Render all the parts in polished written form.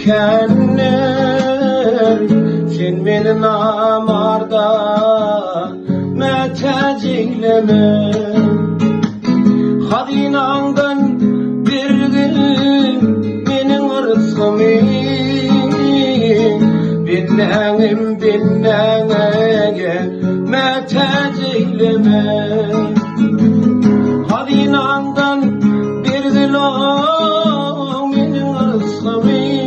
dikenler sen meni namarda meteceğleme hadinandan bir gün menin rızkımı binnenge meteceğleme hadinandan bir gün menin rızkımı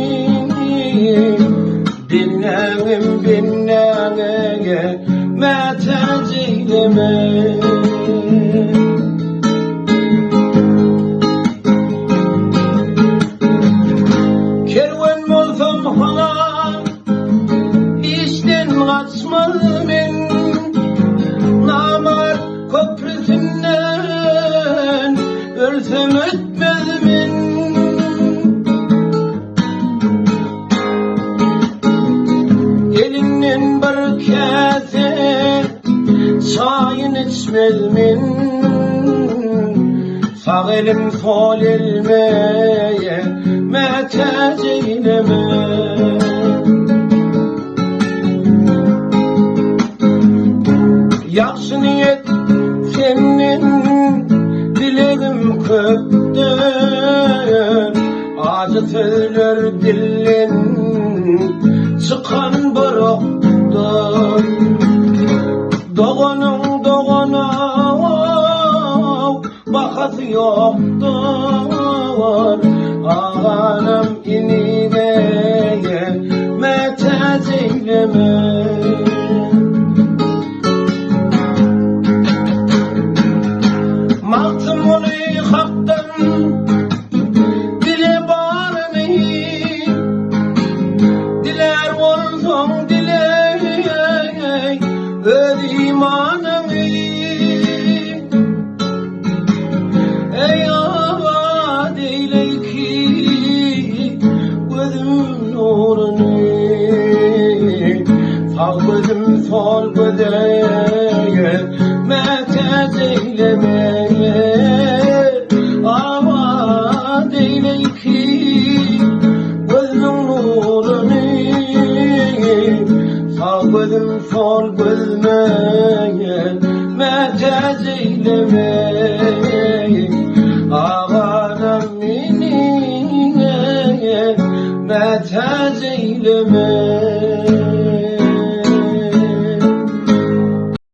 binnenge meteceğleme kervan bolsam hala işten kaçmalıyım namar köprüsünden ölsem ötmezmin elinden bir kese çayın içmezmin sağ elim sol elmeye meteceğleme yaxşı niyet senin dilerim köptür acı sözler dilin çıkan bıraktır doğanın doğana bakası yoktur ağanım inine meteceğleme Maktım onu haktan dile bağrını diler olsun dile öz imanını ey ava değil ki gözüm nurunu sağ gözüm sol gözeye meteceğleme gözüm sol gözmeye meteceğleme ağanım minine meteceğleme